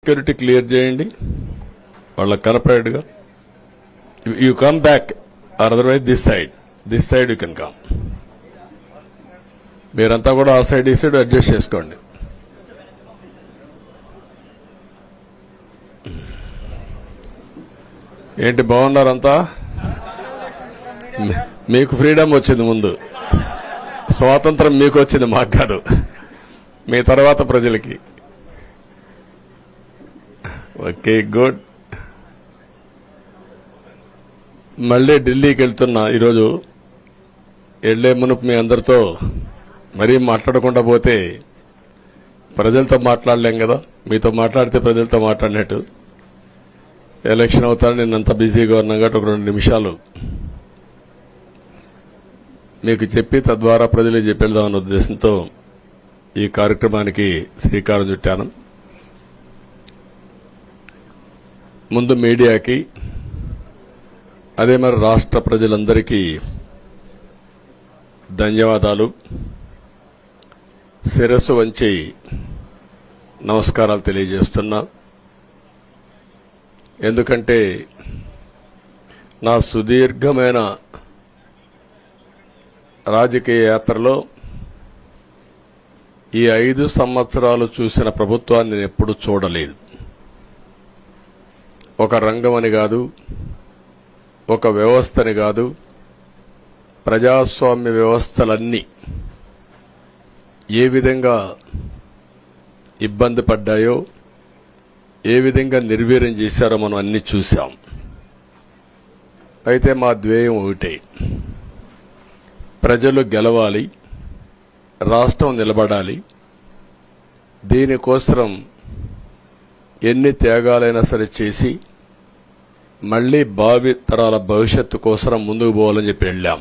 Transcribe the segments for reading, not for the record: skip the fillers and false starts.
Security clear చేయండి వాళ్ళకి కనపడేట్టుగా. You come back otherwise this side you can come. మీరంతా కూడా ఆ సైడ్ ఈ సైడ్ అడ్జస్ట్ చేసుకోండి. ఏంటి బాగున్నారంతా? మీకు ఫ్రీడమ్ వచ్చింది, ముందు స్వాతంత్రం మీకు వచ్చింది, మాకు కాదు. మీ తర్వాత ప్రజలకి. Okay, good. మళ్ళీ ఢిల్లీకి వెళ్తున్నా ఈరోజు. వెళ్లే మునుపు మీ అందరితో మరీ మాట్లాడకుండా పోతే ప్రజలతో మాట్లాడలేం కదా. మీతో మాట్లాడితే ప్రజలతో మాట్లాడినట్టు. ఎలక్షన్ అవుతాను, నేను అంత బిజీగా ఉన్నా కాబట్టి ఒక 2 నిమిషాలు మీకు చెప్పి తద్వారా ప్రజలకు చెప్పేద్దామన్న ఉద్దేశంతో ఈ కార్యక్రమానికి శ్రీకారం చుట్టాను. ముందు మీడియాకి, అదే మరి రాష్ట్ర ప్రజలందరికీ ధన్యవాదాలు. శిరస్సు వంచి నమస్కారాలు తెలియజేస్తున్నా. ఎందుకంటే నా సుదీర్ఘమైన రాజకీయ యాత్రలో ఈ 5 సంవత్సరాలు చూసిన ప్రభుత్వాన్ని నేను ఎప్పుడూ చూడలేదు. ఒక రంగం అని కాదు, ఒక వ్యవస్థని కాదు, ప్రజాస్వామ్య వ్యవస్థలన్నీ ఏ విధంగా ఇబ్బంది పడ్డాయో, ఏ విధంగా నిర్వీర్యం చేశారో మనం అన్ని చూశాం. అయితే మా ధ్యేయం ఒకటే, ప్రజలు గెలవాలి, రాష్ట్రం నిలబడాలి. దీనికోసం ఎన్ని త్యాగాలైనా సరే చేసి మళ్లీ భావి తరాల భవిష్యత్తు కోసం ముందుకు పోవాలని చెప్పి వెళ్ళాం.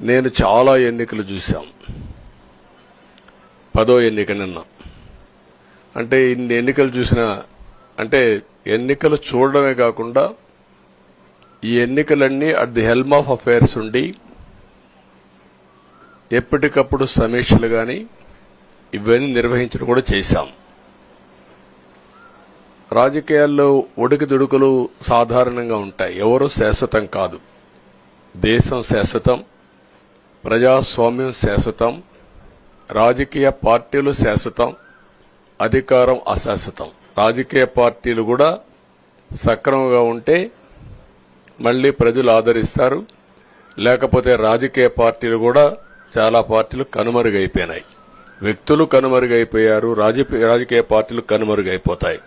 నేను చాలా ఎన్నికలు చూశాం. 10వ ఎన్నిక నిన్న. అంటే ఇన్ని ఎన్నికలు చూసిన, అంటే ఎన్నికలు చూడడమే కాకుండా ఈ ఎన్నికలన్నీ at the helm of affairs ఉండి ఎప్పటికప్పుడు సమీక్షలు గాని ఇవన్నీ నిర్వహించడం కూడా చేశాం. రాజకీయాల్లో ఒడికిదుడుకులు సాధారణంగా ఉంటాయి. ఎవరు శాశ్వతం కాదు. దేశం శాశ్వతం, ప్రజాస్వామ్యం శాశ్వతం, రాజకీయ పార్టీలు శాశ్వతం, అధికారం అశాశ్వతం. రాజకీయ పార్టీలు కూడా సక్రమంగా ఉంటే మళ్లీ ప్రజలు ఆదరిస్తారు. లేకపోతే రాజకీయ పార్టీలు కూడా చాలా పార్టీలు కనుమరుగైపోయినాయి. వ్యక్తులు కనుమరుగైపోయారు, రాజకీయ పార్టీలు కనుమరుగైపోతాయి.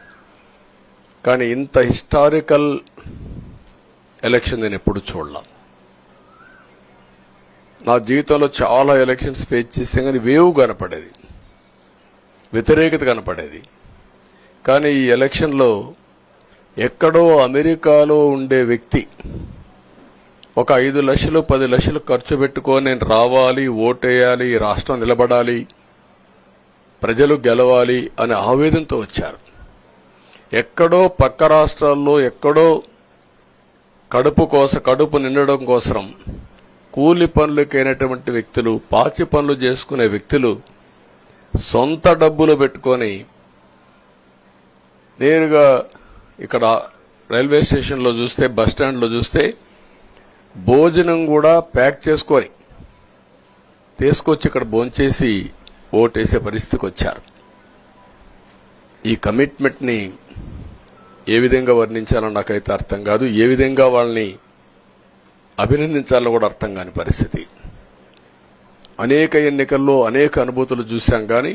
కానీ ఇంత హిస్టారికల్ ఎలక్షన్ నేను ఎప్పుడు చూడలా. నా జీవితంలో చాలా ఎలక్షన్స్ ఫేస్ చేసే కానీ వేవ్ కనపడేది, వ్యతిరేకత కనపడేది. కానీ ఈ ఎలక్షన్లో ఎక్కడో అమెరికాలో ఉండే వ్యక్తి ఒక 5 లక్షలు 10 లక్షలు ఖర్చు పెట్టుకొని నేను రావాలి, ఓటేయాలి, రాష్ట్రం నిలబడాలి, ప్రజలు గెలవాలి అనే ఆవేదనతో వచ్చారు. ఎక్కడో పక్క రాష్ట్రాల్లో ఎక్కడో కడుపు నిండడం కోసం కూలి పనులకైనటువంటి వ్యక్తులు, పాచి పనులు చేసుకునే వ్యక్తులు సొంత డబ్బులు పెట్టుకొని నేరుగా ఇక్కడ రైల్వే స్టేషన్లో చూస్తే, బస్టాండ్లో చూస్తే భోజనం కూడా ప్యాక్ చేసుకొని తీసుకొచ్చి ఇక్కడ భోంచేసి ఓటేసే పరిస్థితికి వచ్చారు. ఈ కమిట్మెంట్ ని ఏ విధంగా వర్ణించాలో నాకైతే అర్థం కాదు. ఏ విధంగా వాళ్ళని అభినందించాలో కూడా అర్థం కాని పరిస్థితి. అనేక ఎన్నికల్లో అనేక అనుభూతులు చూశాం. కానీ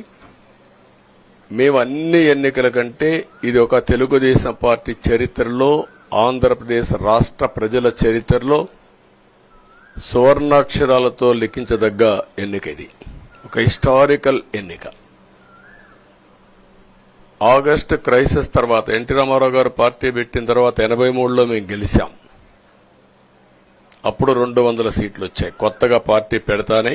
మేము అన్ని ఎన్నికల కంటే ఇది ఒక తెలుగుదేశం పార్టీ చరిత్రలో, ఆంధ్రప్రదేశ్ రాష్ట్ర ప్రజల చరిత్రలో సువర్ణాక్షరాలతో లిఖించదగ్గ ఎన్నిక. ఇది ఒక హిస్టారికల్ ఎన్నిక. ఆగస్టు క్రైసిస్ తర్వాత, ఎన్టీ రామారావు గారు పార్టీ పెట్టిన తర్వాత 83లో మేము గెలిచాం. అప్పుడు 200 సీట్లు వచ్చాయి. కొత్తగా పార్టీ పెడతానే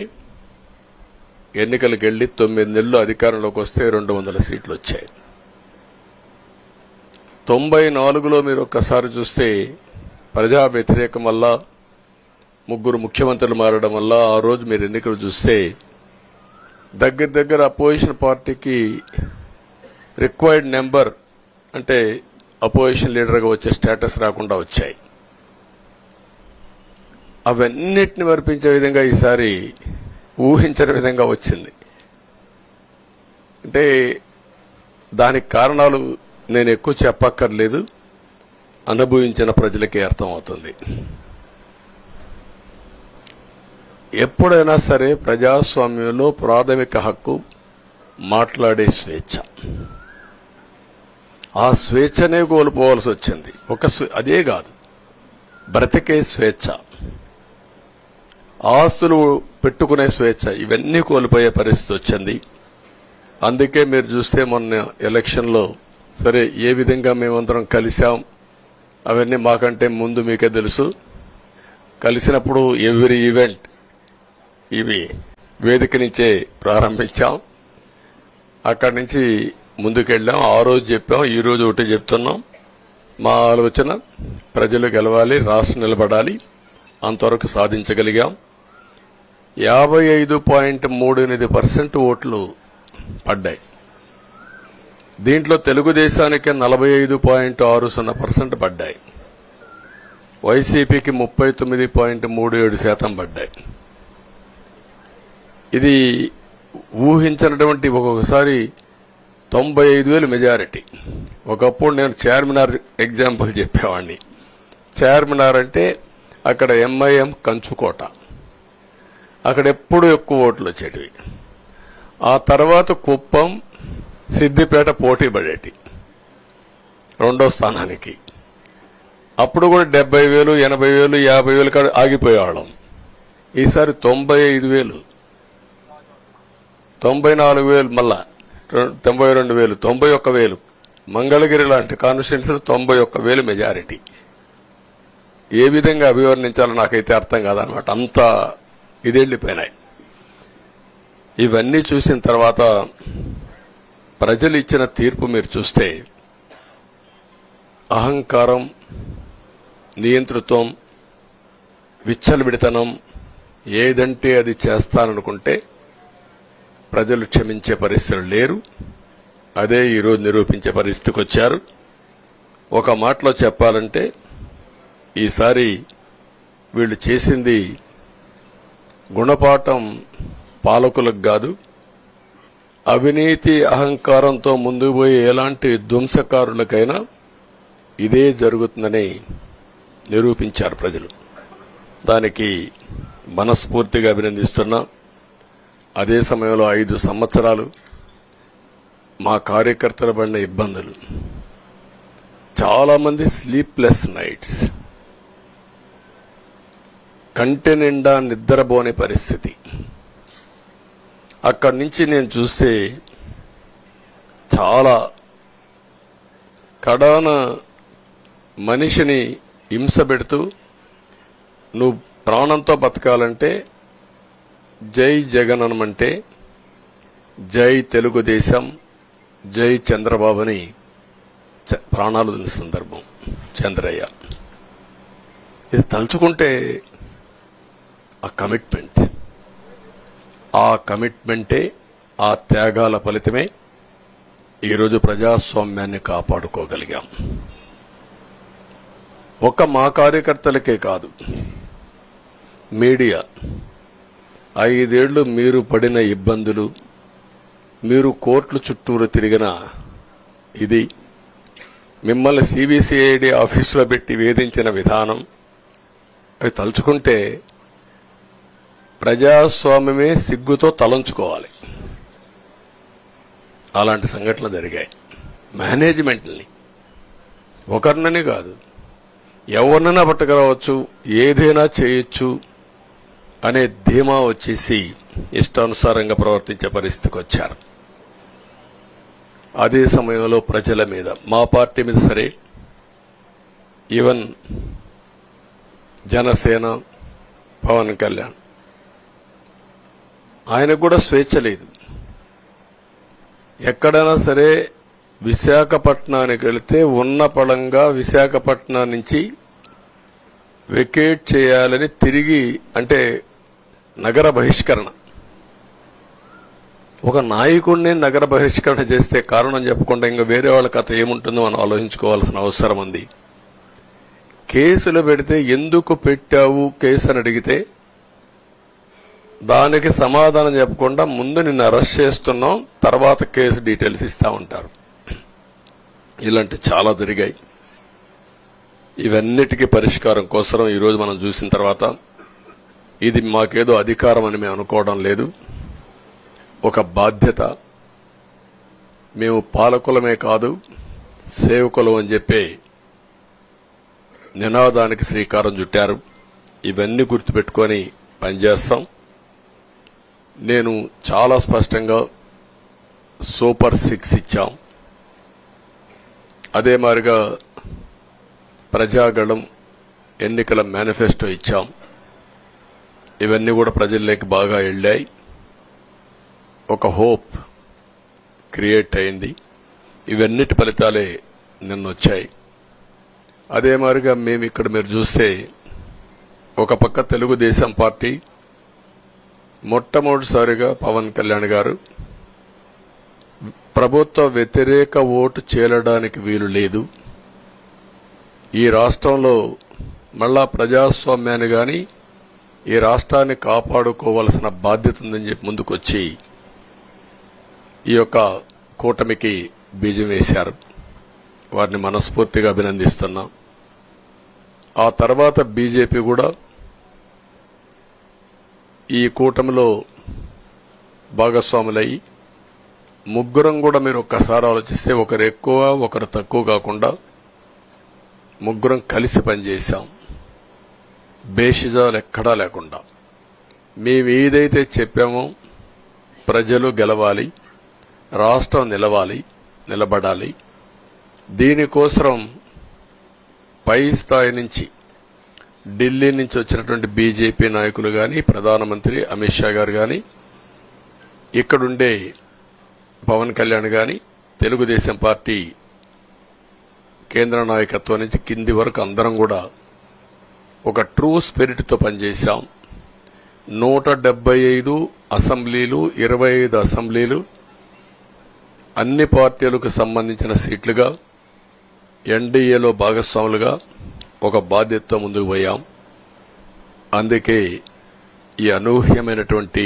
ఎన్నికలకు వెళ్లి 9 నెలలు అధికారంలోకి వస్తే 200 సీట్లు వచ్చాయి. 94లో మీరు ఒక్కసారి చూస్తే ప్రజా వ్యతిరేకం వల్ల 3 ముఖ్యమంత్రులు మారడం వల్ల ఆ రోజు మీరు ఎన్నికలు చూస్తే దగ్గర అపోజిషన్ పార్టీకి రిక్వైర్డ్ నెంబర్ అంటే అపోజిషన్ లీడర్గా వచ్చే స్టేటస్ రాకుండా వచ్చాయి. అవన్నిటిని వర్పించే విధంగా ఈసారి ఊహించని విధంగా వచ్చింది. అంటే దానికి కారణాలు నేను ఎక్కువ చెప్పక్కర్లేదు, అనుభవించిన ప్రజలకి అర్థమవుతుంది. ఎప్పుడైనా సరే ప్రజాస్వామ్యంలో ప్రాథమిక హక్కు మాట్లాడే స్వేచ్ఛ. ఆ స్వేచ్ఛనే కోల్పోవాల్సి వచ్చింది. అదే కాదు, బ్రతికే స్వేచ్ఛ, ఆస్తులు పెట్టుకునే స్వేచ్ఛ, ఇవన్నీ కోల్పోయే పరిస్థితి వచ్చింది. అందుకే మీరు చూస్తే మొన్న ఎలక్షన్లో సరే ఏ విధంగా మేమందరం కలిశాం అవన్నీ మాకంటే ముందు మీకే తెలుసు. కలిసినప్పుడు ఎవ్రీ ఈవెంట్ ఇవి వేదిక నుంచే ప్రారంభించాం. అక్కడి నుంచి ముందుకెళ్ళాం. ఆ రోజు చెప్పాం, ఈ రోజు ఒకటి చెప్తున్నాం. మా ఆలోచన ప్రజలు గెలవాలి, రాష్ట్రం నిలబడాలి. అంతవరకు సాధించగలిగాం. 55.38% ఓట్లు పడ్డాయి. దీంట్లో తెలుగుదేశానికి 45.60% పడ్డాయి. వైసీపీకి 39.37% పడ్డాయి. ఇది ఊహించినటువంటి ఒక్కొక్కసారి 95,000 మెజారిటీ. ఒకప్పుడు నేను చార్మినార్ ఎగ్జాంపుల్ చెప్పేవాడిని. చార్మినార్ అంటే అక్కడ ఎంఐఎం కంచుకోట, అక్కడ ఎప్పుడు ఎక్కువ ఓట్లు వచ్చేటివి. ఆ తర్వాత కుప్పం, సిద్దిపేట పోటీ పడేటి రెండో స్థానానికి. అప్పుడు కూడా 70,000, 80,000, 50,000 కాడ ఆగిపోయేవాళ్ళం. ఈసారి 95,000, 94,000, మళ్ళా 92,000, 91,000. మంగళగిరి లాంటి కాన్స్టిట్యున్సీలు 91,000 మెజారిటీ. ఏ విధంగా అభివర్ణించాలో నాకైతే అర్థం కాదనమాట. అంత ఇదెళ్లిపోయినాయి. ఇవన్నీ చూసిన తర్వాత ప్రజలు ఇచ్చిన తీర్పు మీరు చూస్తే అహంకారం, నియంతృత్వం, విచ్చలవిడితనం, ఏదంటే అది చేస్తాననుకుంటే ప్రజలు క్షమించే పరిస్థితులు లేరు. అదే ఈరోజు నిరూపించే పరిస్థితికి వచ్చారు. ఒక మాటలో చెప్పాలంటే ఈసారి వీళ్ళు చేసింది గుణపాఠం పాలకులకు కాదు, అవినీతి అహంకారంతో ముందుకు పోయే ఎలాంటి ధ్వంసకారులకైనా ఇదే జరుగుతుందని నిరూపించారు ప్రజలు. దానికి మనస్ఫూర్తిగా అభినందిస్తున్నా. అదే సమయంలో 5 సంవత్సరాలు మా కార్యకర్తలు పడిన ఇబ్బందులు, చాలా మంది స్లీప్లెస్ నైట్స్, కంటి నిండా నిద్రపోని పరిస్థితి. అక్కడి నుంచి నేను చూస్తే చాలా కడాన మనిషిని హింస పెడుతూ, నువ్వు ప్రాణంతో బతకాలంటే జై జగన్ అనమంటే జై తెలుగుదేశం, జై చంద్రబాబుని ప్రాణాలు వదిలిన సందర్భం చంద్రయ్య. ఇది తలుచుకుంటే ఆ కమిట్మెంటే, ఆ త్యాగాల ఫలితమే ఈరోజు ప్రజాస్వామ్యాన్ని కాపాడుకోగలిగాం. ఒక్క మా కార్యకర్తలకే కాదు, మీడియా 5 ఏళ్లు మీరు పడిన ఇబ్బందులు, మీరు కోర్టుల చుట్టూరు తిరిగిన ఇది, మిమ్మల్ని సిబిసిఐడి ఆఫీసులో పెట్టి వేధించిన విధానం, అవి తలుచుకుంటే ప్రజాస్వామ్యమే సిగ్గుతో తలంచుకోవాలి. అలాంటి సంఘటనలు జరిగాయి. మేనేజ్మెంట్ని ఒకరినని కాదు, ఎవరినైనా పట్టుకురావచ్చు, ఏదైనా చేయొచ్చు అనే ధీమా వచ్చేసి ఇష్టానుసారంగా ప్రవర్తించే పరిస్థితికి వచ్చారు. అదే సమయంలో ప్రజల మీద, మా పార్టీ మీద సరే, ఈవెన్ జనసేన, పవన్ కళ్యాణ్, ఆయనకు కూడా స్వేచ్ఛ లేదు. ఎక్కడైనా సరే విశాఖపట్నానికి వెళితే ఉన్న పళంగా విశాఖపట్నం నుంచి వెకేట్ చేయాలని తిరిగి, అంటే నగర బహిష్కరణ, ఒక నాయకుడిని నగర బహిష్కరణ చేస్తే కారణం చెప్పకుండా ఇంకా వేరే వాళ్ళ కథ ఏముంటుందో మనం ఆలోచించుకోవాల్సిన అవసరం ఉంది. కేసులు పెడితే ఎందుకు పెట్టావు కేసు అని అడిగితే దానికి సమాధానం చెప్పకుండా ముందు నిన్ను అరెస్ట్ చేస్తున్నాం, తర్వాత కేసు డీటెయిల్స్ ఇస్తా ఉంటారు. ఇలాంటి చాలా జరిగాయి. ఇవన్నిటికీ పరిష్కారం కోసం ఈరోజు మనం చూసిన తర్వాత ఇది మాకేదో అధికారం అని మేము అనుకోవడం లేదు, ఒక బాధ్యత. మేము పాలకులమే కాదు సేవకులం అని చెప్పి నినాదానికి శ్రీకారం చుట్టారు. ఇవన్నీ గుర్తుపెట్టుకొని పనిచేస్తాం. నేను చాలా స్పష్టంగా సూపర్ 6 ఇచ్చాం. అదే మాదిరిగా ప్రజాగళం ఎన్నికల మేనిఫెస్టో ఇచ్చాం. ఇవన్నీ కూడా ప్రజల్లోకి బాగా వెళ్ళాయి. ఒక హోప్ క్రియేట్ అయింది. ఇవన్నిటి ఫలితాలే నిన్న వచ్చాయి. అదే మాదిరిగా మేము ఇక్కడ మీరు చూస్తే ఒక పక్క తెలుగుదేశం పార్టీ మొట్టమొదటిసారిగా పవన్ కళ్యాణ్ గారు ప్రభుత్వ వ్యతిరేక ఓటు చేరడానికి వీలు లేదు, ఈ రాష్ట్రంలో మళ్ళా ప్రజాస్వామ్యాన్ని గాని ఈ రాష్ట్రాన్ని కాపాడుకోవాల్సిన బాధ్యత ఉందని చెప్పి ముందుకొచ్చి ఈ యొక్క కూటమికి బీజం వేశారు. వారిని మనస్ఫూర్తిగా అభినందిస్తున్నాం. ఆ తర్వాత బీజేపీ కూడా ఈ కూటమిలో భాగస్వాములయ్యి ముగ్గురం కూడా మీరు ఒక్కసారి ఆలోచిస్తే ఒకరు ఎక్కువ ఒకరు తక్కువ కాకుండా ముగ్గురం కలిసి పనిచేశాం. బేషిజాలు ఎక్కడా లేకుండా మేము ఏదైతే చెప్పామో ప్రజలు గెలవాలి, రాష్ట్రం నిలబడాలి, దీనికోసం పై స్థాయి నుంచి ఢిల్లీ నుంచి వచ్చినటువంటి బీజేపీ నాయకులు గాని, ప్రధానమంత్రి అమిత్ షా గారు గాని, ఇక్కడుండే పవన్ కళ్యాణ్ గాని, తెలుగుదేశం పార్టీ కేంద్ర నాయకత్వం నుంచి కింది వరకు అందరం కూడా ఒక ట్రూ స్పిరిట్ తో పనిచేశాం. 175 అసెంబ్లీలు, 25 అసెంబ్లీలు అన్ని పార్టీలకు సంబంధించిన సీట్లుగా ఎన్డీఏలో భాగస్వాములుగా ఒక బాధ్యతతో ముందుకు పోయాం. అందుకే ఈ అనూహ్యమైనటువంటి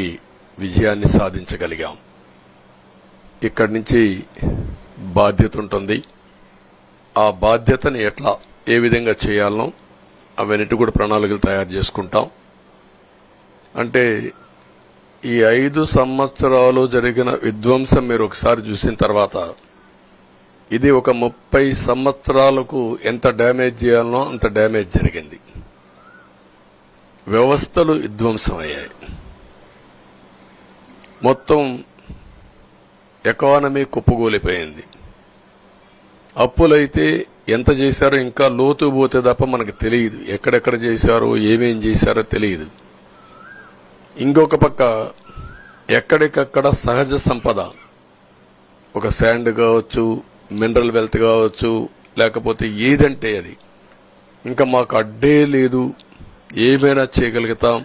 విజయాన్ని సాధించగలిగాం. ఇక్కడి నుంచి బాధ్యత ఉంటుంది. ఆ బాధ్యతని ఏ విధంగా చేయాలనో అవన్నిటి కూడా ప్రణాళికలు తయారు చేసుకుంటాం. అంటే ఈ 5 సంవత్సరాలు జరిగిన విధ్వంసం మీరు ఒకసారి చూసిన తర్వాత ఇది ఒక 30 సంవత్సరాలకు ఎంత డ్యామేజ్ చేయాలనో అంత డ్యామేజ్ జరిగింది. వ్యవస్థలు విధ్వంసమయ్యాయి. మొత్తం ఎకానమీ కుప్పగూలిపోయింది. అప్పులైతే ఎంత చేశారో ఇంకా లోతు పోతే తప్ప మనకు తెలియదు. ఎక్కడెక్కడ చేశారో ఏమేం చేశారో తెలియదు. ఇంకొక పక్క ఎక్కడికక్కడ సహజ సంపద, ఒక శాండ్ కావచ్చు, మినరల్ వెల్త్ కావచ్చు, లేకపోతే ఏదంటే అది ఇంకా మాకు అడ్డే లేదు, ఏమైనా చేయగలుగుతాం,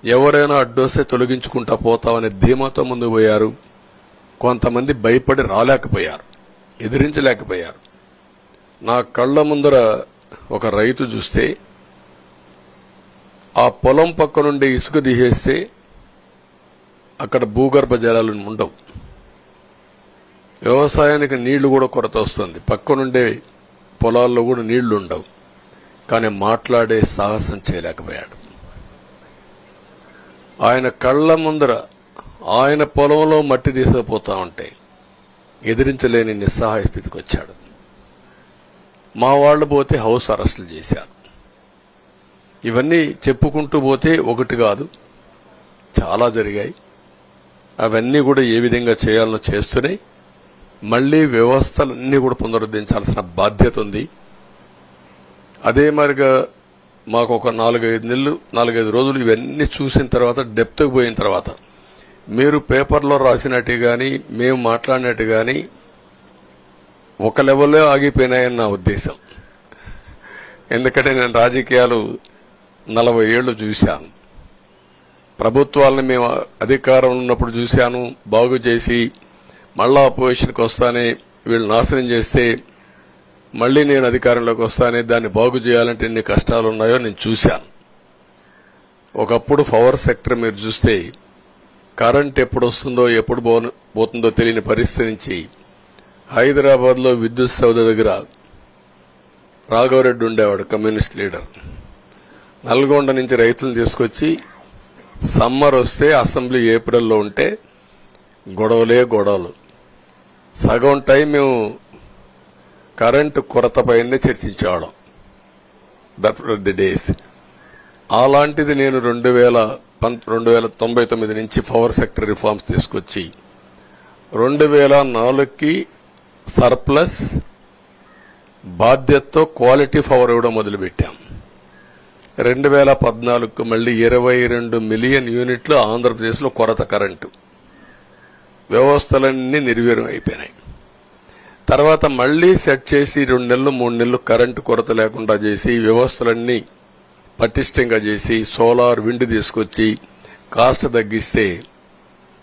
ఎవరైనా అడ్డొస్తే తొలగించుకుంటా పోతామనే ధీమాతో ముందుకు పోయారు. కొంతమంది భయపడి రాలేకపోయారు, ఎదిరించలేకపోయారు. నా కళ్ల ముందర ఒక రైతు చూస్తే ఆ పొలం పక్క నుండి ఇసుక తీసేస్తే అక్కడ భూగర్భ జలాలు ఉండవు, వ్యవసాయానికి నీళ్లు కూడా కొరత వస్తుంది, పక్క నుండే పొలాల్లో కూడా నీళ్లు ఉండవు. కానీ మాట్లాడే సాహసం చేయలేకపోయాడు. ఆయన కళ్ల ముందర ఆయన పొలంలో మట్టి తీసుకుపోతా ఉంటే ఎదిరించలేని నిస్సహాయ స్థితికి వచ్చాడు. మా వాళ్లు పోతే హౌస్ అరెస్టులు చేశారు. ఇవన్నీ చెప్పుకుంటూ పోతే ఒకటి కాదు, చాలా జరిగాయి. అవన్నీ కూడా ఏ విధంగా చేయాలనో చేస్తూనే మళ్లీ వ్యవస్థలన్నీ కూడా పునరుద్ధరించాల్సిన బాధ్యత ఉంది. అదే మరిగా మాకు ఒక 4-5 రోజులు ఇవన్నీ చూసిన తర్వాత డెప్త్కి పోయిన తర్వాత మీరు పేపర్లో రాసినట్టు గాని మేము మాట్లాడినట్టు గాని ఒక లెవెల్లో ఆగిపోయినాయని నా ఉద్దేశం. ఎందుకంటే నేను రాజకీయాలు 40 ఏళ్లు చూశాను. ప్రభుత్వాలను మేము అధికారంలో ఉన్నప్పుడు చూశాను, బాగు చేసి మళ్ళా అపోజిషన్కి వస్తానే వీళ్ళు నాశనం చేస్తే మళ్లీ నేను అధికారంలోకి వస్తానే దాన్ని బాగు చేయాలంటే ఎన్ని కష్టాలు ఉన్నాయో నేను చూశాను. ఒకప్పుడు పవర్ సెక్టర్ మీరు చూస్తే కరెంట్ ఎప్పుడు వస్తుందో ఎప్పుడు పోతుందో తెలియని పరిస్థితి నుంచి హైదరాబాద్లో విద్యుత్ సౌధ దగ్గర రాఘవరెడ్డి ఉండేవాడు, కమ్యూనిస్ట్ లీడర్. నల్గొండ నుంచి రైతులను తీసుకొచ్చి సమ్మర్ వస్తే అసెంబ్లీ ఏప్రిల్లో ఉంటే గొడవలు సగం టైం మేము కరెంటు కొరత పైనే చర్చించేవాళ్ళం. That the days. అలాంటిది నేను 1999 నుంచి పవర్ సెక్టర్ రిఫార్మ్స్ తీసుకొచ్చి 2004కి సర్ప్లస్ బాధ్యతతో క్వాలిటీ పవర్ ఇవ్వడం మొదలుపెట్టాం. 2014కు మళ్లీ 22 మిలియన్ యూనిట్లు ఆంధ్రప్రదేశ్లో కొరత కరెంటు. వ్యవస్థలన్నీ నిర్వీర్యం అయిపోయినాయి. తర్వాత మళ్లీ సెట్ చేసి 2 నెలలు 3 నెలలు కరెంటు కొరత లేకుండా చేసి వ్యవస్థలన్నీ పటిష్టంగా చేసి సోలార్ విండ్ తీసుకొచ్చి కాస్ట్ తగ్గిస్తే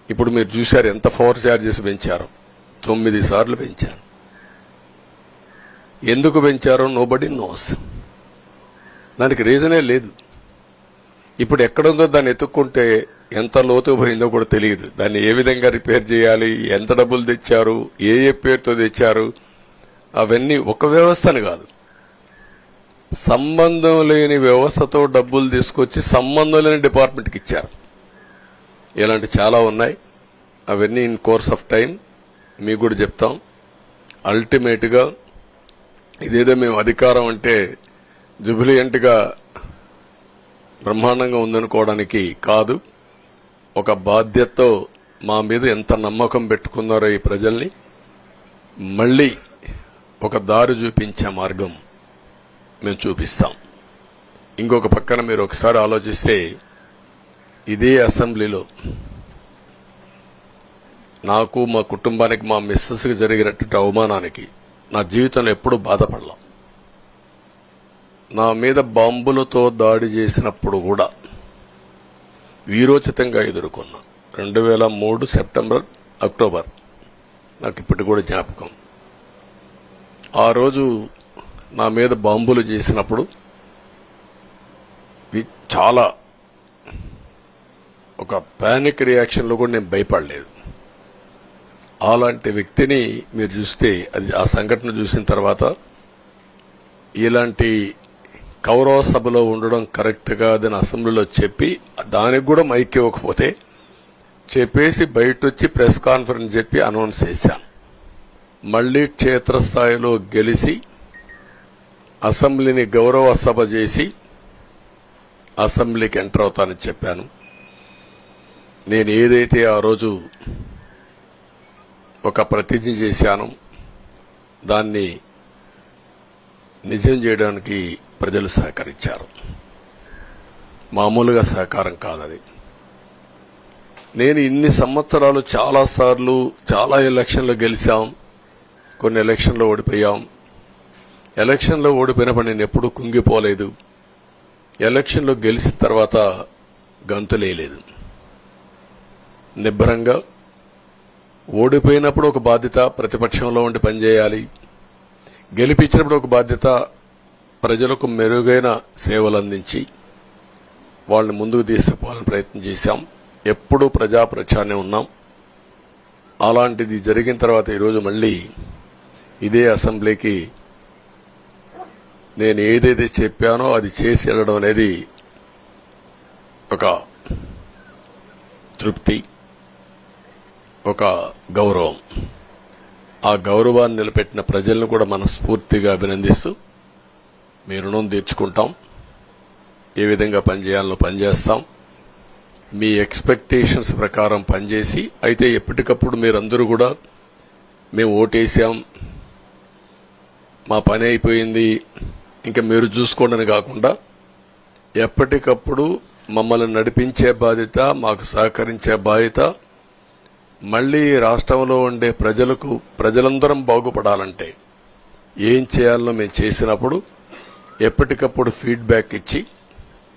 ఇప్పుడు మీరు చూశారు ఎంత పవర్ ఛార్జెస్ పెంచారు. 9 సార్లు పెంచారు. ఎందుకు పెంచారో నోబడీ నోస్. దానికి రీజనే లేదు. ఇప్పుడు ఎక్కడుందో దాన్ని ఎత్తుక్కుంటే ఎంత లోతు పోయిందో కూడా తెలియదు. దాన్ని ఏ విధంగా రిపేర్ చేయాలి, ఎంత డబ్బులు తెచ్చారు, ఏ పేరుతో తెచ్చారు, అవన్నీ ఒక వ్యవస్థని కాదు, సంబంధం లేని వ్యవస్థతో డబ్బులు తీసుకొచ్చి సంబంధం లేని డిపార్ట్మెంట్కి ఇచ్చారు. ఇలాంటి చాలా ఉన్నాయి. అవన్నీ ఇన్ కోర్స్ ఆఫ్ టైం మీకు కూడా చెప్తాం. అల్టిమేట్ గా ఇదేదో మేము అధికారం అంటే జుబిలియంట్ గా బ్రహ్మాండంగా ఉందనుకోవడానికి కాదు. ఒక బాధ్యతతో మా మీద ఎంత నమ్మకం పెట్టుకున్నారో ఈ ప్రజల్ని మళ్లీ ఒక దారి చూపించే మార్గం మేము చూపిస్తాం. ఇంకొక పక్కన మీరు ఒకసారి ఆలోచిస్తే ఇదే అసెంబ్లీలో నాకు, మా కుటుంబానికి, మా మిస్సెస్కి జరిగినటువంటి అవమానానికి నా జీవితంలో ఎప్పుడూ బాధపడలా. నా మీద బాంబులతో దాడి చేసినప్పుడు కూడా వీరోచితంగా ఎదుర్కొన్నా. 2003 సెప్టెంబర్, అక్టోబర్ నాకు ఇప్పటి కూడా జ్ఞాపకం. ఆ రోజు నా మీద బాంబులు చేసినప్పుడు చాలా ఒక పానిక్ రియాక్షన్లో కూడా నేను భయపడలేదు. అలాంటి వ్యక్తిని మీరు చూస్తే ఆ సంఘటన చూసిన తర్వాత ఇలాంటి కౌరవ సభలో ఉండడం కరెక్ట్ కాదని అసెంబ్లీలో చెప్పి దానికి కూడా మైక్ ఇవ్వకపోతే చెప్పేసి బయట వచ్చి ప్రెస్ కాన్ఫరెన్స్ చెప్పి అనౌన్స్ చేశాను. మళ్లీ క్షేత్రస్థాయిలో గెలిచి అసెంబ్లీని గౌరవ సభ చేసి అసెంబ్లీకి ఎంటర్ అవుతానని చెప్పాను. నేను ఏదైతే ఆ రోజు ఒక ప్రతిజ్ఞ చేశానో దాన్ని నిజం చేయడానికి ప్రజలు సహకరించారు. మామూలుగా సహకారం కాదది. నేను ఇన్ని సంవత్సరాలు చాలాసార్లు చాలా ఎలక్షన్లు గెలిచాం, కొన్ని ఎలక్షన్లో ఓడిపోయాం. ఎలక్షన్లో ఓడిపోయినప్పుడు నేను ఎప్పుడూ కుంగిపోలేదు. ఎలక్షన్లో గెలిచిన తర్వాత గంతులేయలేదు. నిబ్బరంగా ఓడిపోయినప్పుడు ఒక బాధ్యత ప్రతిపక్షంలో ఉండి పనిచేయాలి, గెలిపించినప్పుడు ఒక బాధ్యత ప్రజలకు మెరుగైన సేవలు అందించి వాళ్ళని ముందుకు తీసుకుపోవాలని ప్రయత్నం చేశాం. ఎప్పుడూ ప్రజాప్రచారనే ఉన్నాం. అలాంటిది జరిగిన తర్వాత ఈరోజు మళ్లీ ఇదే అసెంబ్లీకి నేను ఏదైతే చెప్పానో అది చేసి వెళ్ళడం అనేది ఒక తృప్తి, ఒక గౌరవం. ఆ గౌరవాన్ని నిలబెట్టిన ప్రజలను కూడా మనస్ఫూర్తిగా అభినందిస్తూ మీ రుణం తీర్చుకుంటాం. ఏ విధంగా పనిచేయాలో పనిచేస్తాం. మీ ఎక్స్పెక్టేషన్స్ ప్రకారం పనిచేసి అయితే ఎప్పటికప్పుడు మీరందరూ కూడా మేము ఓటేసాం, మా పని అయిపోయింది, ఇంకా మీరు చూసుకోండి కాకుండా ఎప్పటికప్పుడు మమ్మల్ని నడిపించే బాధ్యత, మాకు సహకరించే బాధ్యత, మళ్లీ రాష్ట్రంలో ఉండే ప్రజలందరం బాగుపడాలంటే ఏం చేయాలో మేము చేసినప్పుడు ఎప్పటికప్పుడు ఫీడ్బ్యాక్ ఇచ్చి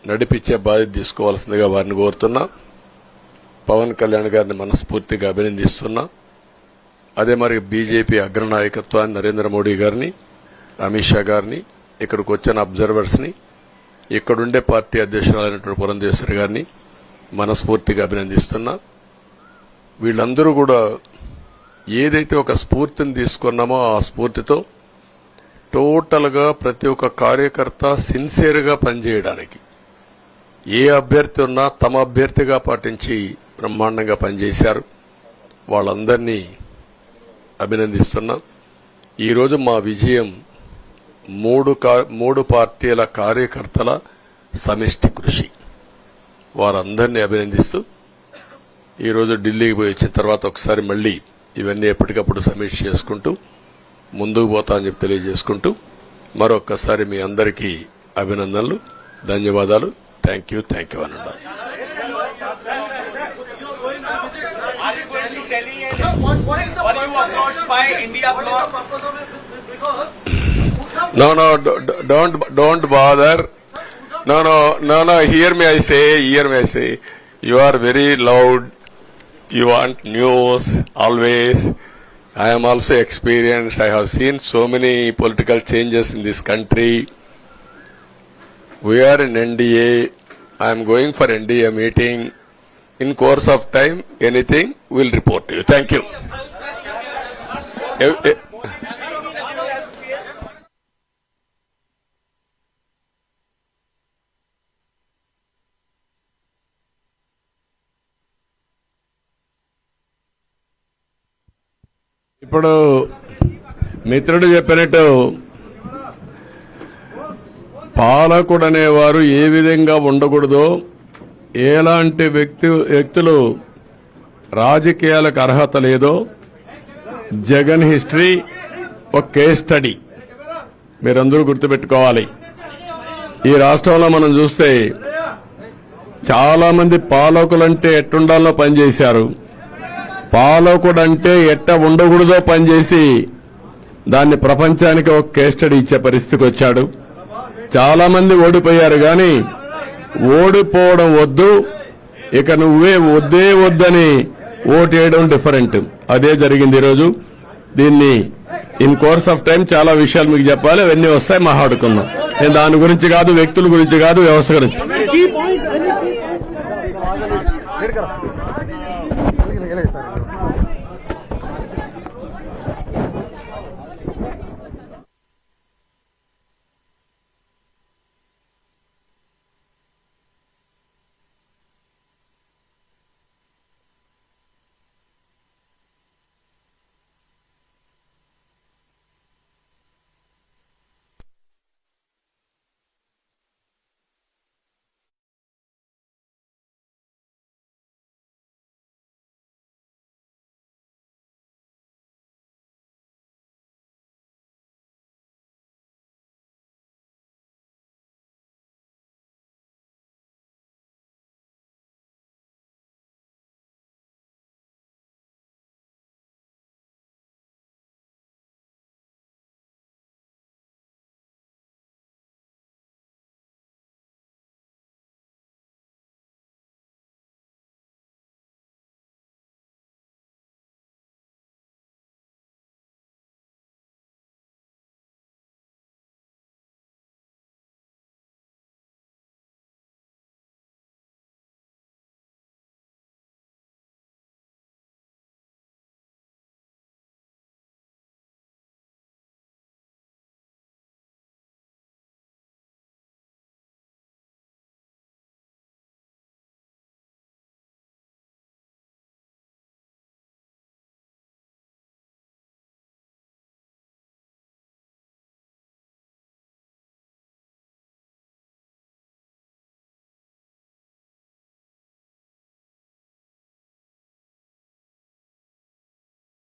నడిపించే బాధ్యత తీసుకోవాల్సిందిగా వారిని కోరుతున్నా. పవన్ కళ్యాణ్ గారిని మనస్ఫూర్తిగా అభినందిస్తున్నా. అదే మరి బీజేపీ అగ్రనాయకత్వాన్ని నరేంద్ర మోడీ గారిని, అమిత్ షా గారిని, ఇక్కడికి వచ్చిన అబ్జర్వర్స్ ని, ఇక్కడుండే పార్టీ అధ్యక్షురాలైనటువంటి పురంధేశ్వరి గారిని మనస్ఫూర్తిగా అభినందిస్తున్నా. వీళ్ళందరూ కూడా ఏదైతే ఒక స్ఫూర్తిని తీసుకున్నామో ఆ స్ఫూర్తితో టోటల్ గా ప్రతి ఒక్క కార్యకర్త సిన్సియర్ గా పనిచేయడానికి, ఏ అభ్యర్థి ఉన్నా తమ అభ్యర్థిగా పాటించి బ్రహ్మాండంగా పనిచేశారు. వాళ్ళందరినీ అభినందిస్తున్నా. ఈరోజు మా విజయం మూడు పార్టీల కార్యకర్తల సమిష్టి కృషి. వారందరినీ అభినందిస్తూ ఈరోజు ఢిల్లీకి పోయి వచ్చిన తర్వాత ఒకసారి మళ్లీ ఇవన్నీ ఎప్పటికప్పుడు సమీక్ష చేసుకుంటూ ముందుకు పోతా అని చెప్పి తెలియజేసుకుంటూ మరొక్కసారి మీ అందరికీ అభినందనలు, ధన్యవాదాలు. థ్యాంక్ యూ అనండి. No, don't bother. No, hear me, I say. You are very loud. You want news, always. I am also experienced. I have seen so many political changes in this country. We are in NDA. I am going for NDA meeting. In course of time, anything, we'll report to you. Thank you. ఇప్పుడు మిత్రుడు చెప్పినట్టు పాలకుడు అనేవారు ఏ విధంగా ఉండకూడదో, ఎలాంటి వ్యక్తులు రాజకీయాలకు అర్హత లేదో జగన్ హిస్టరీ ఒక కేస్ స్టడీ మీరందరూ గుర్తుపెట్టుకోవాలి. ఈ రాష్ట్రంలో మనం చూస్తే చాలా మంది పాలకులంటే ఎట్టుండాలో పనిచేశారు. పాలకుడంటే ఎట్ట ఉండకూడదో పనిచేసి దాన్ని ప్రపంచానికి ఒక కేస్ స్టడీ ఇచ్చే పరిస్థితికి వచ్చాడు. చాలా మంది ఓడిపోయారు, కానీ ఓడిపోవడం వద్దు, ఇక నువ్వే వద్దని ఓటేయడం డిఫరెంట్. అదే జరిగింది ఈరోజు. దీన్ని ఇన్ కోర్స్ ఆఫ్ టైం చాలా విషయాలు మీకు చెప్పాలి, అవన్నీ వస్తాయి, మాట్లాడుకుందాం. నేను దాని గురించి కాదు, వ్యక్తుల గురించి కాదు, వ్యవస్థ గురించి.